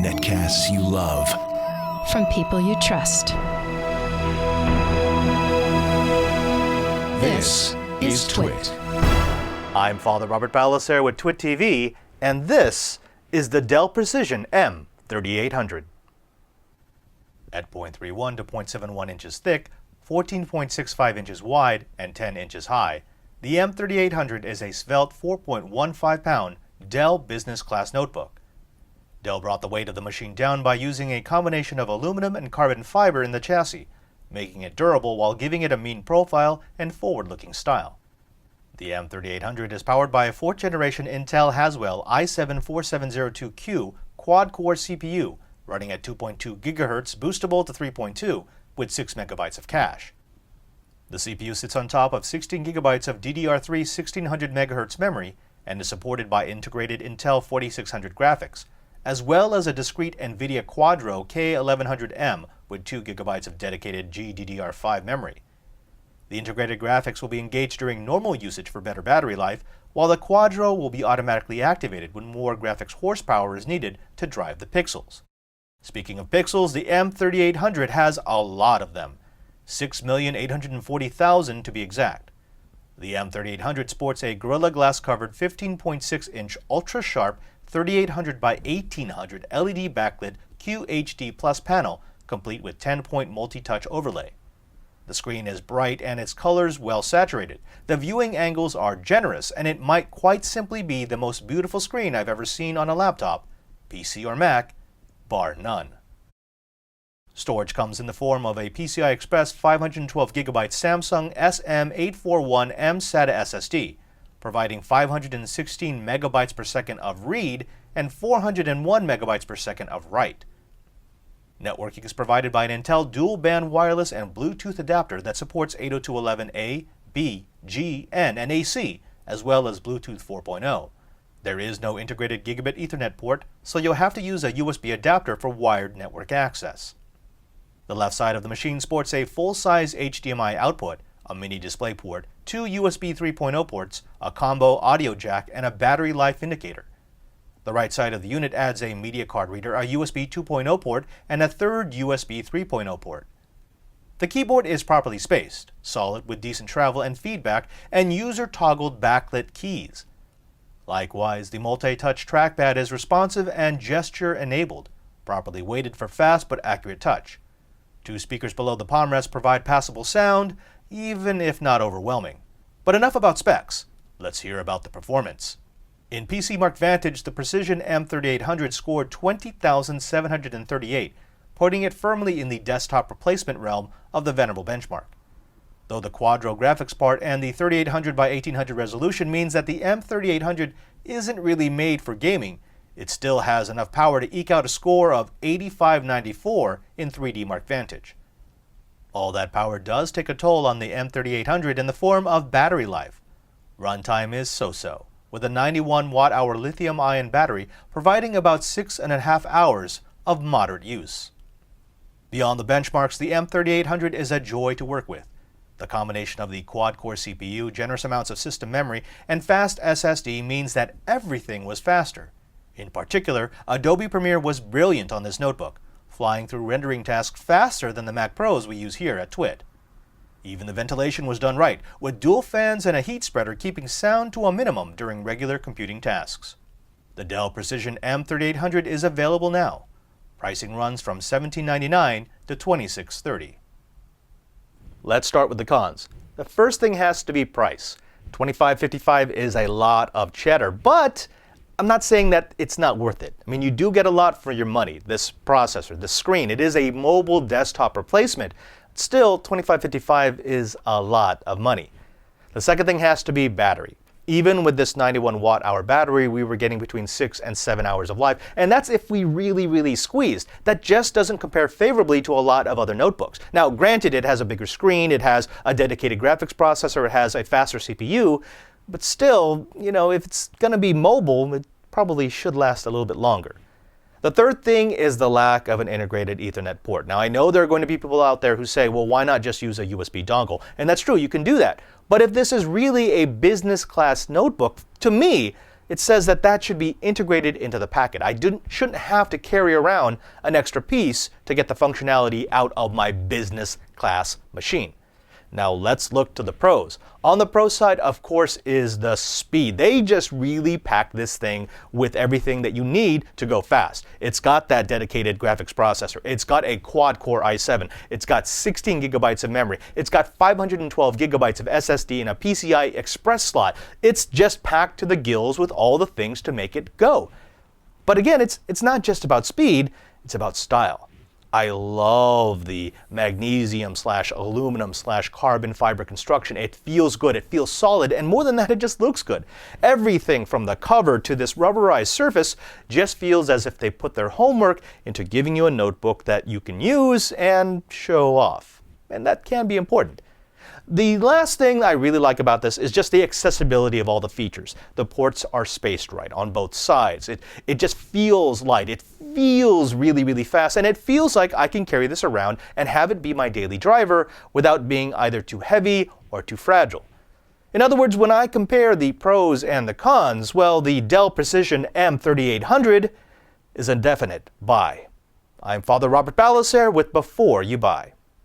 Netcasts you love. From people you trust. This is Twit. I'm Father Robert Ballecer with Twit TV, and this is the Dell Precision M3800. At 0.31 to 0.71 inches thick, 14.65 inches wide, and 10 inches high, the M3800 is a svelte 4.15-pound Dell business class notebook. Dell brought the weight of the machine down by using a combination of aluminum and carbon fiber in the chassis, making it durable while giving it a mean profile and forward-looking style. The M3800 is powered by a 4th generation Intel Haswell i7-4702Q quad-core CPU running at 2.2 GHz boostable to 3.2 with 6 MB of cache. The CPU sits on top of 16 GB of DDR3 1600 MHz memory and is supported by integrated Intel 4600 graphics, as well as a discrete NVIDIA Quadro K1100M with 2 GB of dedicated GDDR5 memory. The integrated graphics will be engaged during normal usage for better battery life, while the Quadro will be automatically activated when more graphics horsepower is needed to drive the pixels. Speaking of pixels, the M3800 has a lot of them, 6,840,000 to be exact. The M3800 sports a Gorilla Glass covered 15.6-inch ultra-sharp 3800 by 1800 LED backlit QHD Plus panel, complete with 10-point multi-touch overlay. The screen is bright and its colors well saturated. The viewing angles are generous, and it might quite simply be the most beautiful screen I've ever seen on a laptop, PC or Mac, bar none. Storage comes in the form of a PCI Express 512GB Samsung SM841M SATA SSD, providing 516 megabytes per second of read and 401 megabytes per second of write. Networking is provided by an Intel dual-band wireless and Bluetooth adapter that supports 802.11a, B, G, N, and AC, as well as Bluetooth 4.0. There is no integrated gigabit Ethernet port, so you'll have to use a USB adapter for wired network access. The left side of the machine sports a full-size HDMI output, a mini display port, 2 USB 3.0 ports, a combo audio jack, and a battery life indicator. The right side of the unit adds a media card reader, a USB 2.0 port, and a third USB 3.0 port. The keyboard is properly spaced, solid with decent travel and feedback, and user-toggled backlit keys. Likewise, the multi-touch trackpad is responsive and gesture-enabled, properly weighted for fast but accurate touch. 2 speakers below the palm rest provide passable sound, even if not overwhelming. But enough about specs. Let's hear about the performance. In PC Mark Vantage, the Precision M3800 scored 20,738, putting it firmly in the desktop replacement realm of the venerable benchmark. Though the Quadro graphics part and the 3800 by 1800 resolution means that the M3800 isn't really made for gaming, it still has enough power to eke out a score of 8594 in 3D Mark Vantage. All that power does take a toll on the M3800 in the form of battery life. Runtime is so-so, with a 91 watt-hour lithium-ion battery providing about 6.5 hours of moderate use. Beyond the benchmarks, the M3800 is a joy to work with. The combination of the quad-core CPU, generous amounts of system memory, and fast SSD means that everything was faster. In particular, Adobe Premiere was brilliant on this notebook, flying through rendering tasks faster than the Mac Pros we use here at Twit. Even the ventilation was done right, with dual fans and a heat spreader keeping sound to a minimum during regular computing tasks. The Dell Precision M3800 is available now. Pricing runs from $1799 to $2630. Let's start with the cons. The first thing has to be price. $25.55 is a lot of cheddar, but I'm not saying that it's not worth it. I mean, you do get a lot for your money. This processor, this screen, it is a mobile desktop replacement. Still, $25.55 is a lot of money. The second thing has to be battery. Even with this 91 watt-hour battery, we were getting between 6 and 7 hours of life, and that's if we really squeezed. That just doesn't compare favorably to a lot of other notebooks. Now, granted, it has a bigger screen, it has a dedicated graphics processor, it has a faster CPU, but still, if it's going to be mobile, it probably should last a little bit longer. The third thing is the lack of an integrated Ethernet port. Now, I know there are going to be people out there who say, well, why not just use a USB dongle? And that's true, you can do that. But if this is really a business class notebook, to me, it says that that should be integrated into the packet. I shouldn't have to carry around an extra piece to get the functionality out of my business class machine. Now let's look to the pros. On the pro side, of course, is the speed. They just really pack this thing with everything that you need to go fast. It's got that dedicated graphics processor. It's got a quad-core i7. It's got 16 gigabytes of memory. It's got 512 gigabytes of SSD and a PCI Express slot. It's just packed to the gills with all the things to make it go. But again, it's not just about speed, it's about style. I love the magnesium/aluminum/carbon fiber construction. It feels good, it feels solid, and more than that, it just looks good. Everything from the cover to this rubberized surface just feels as if they put their homework into giving you a notebook that you can use and show off. And that can be important. The last thing I really like about this is just the accessibility of all the features. The ports are spaced right on both sides. It just feels light. It feels really, really fast. And it feels like I can carry this around and have it be my daily driver without being either too heavy or too fragile. In other words, when I compare the pros and the cons, well, the Dell Precision M3800 is a definite buy. I'm Father Robert Ballecer with Before You Buy.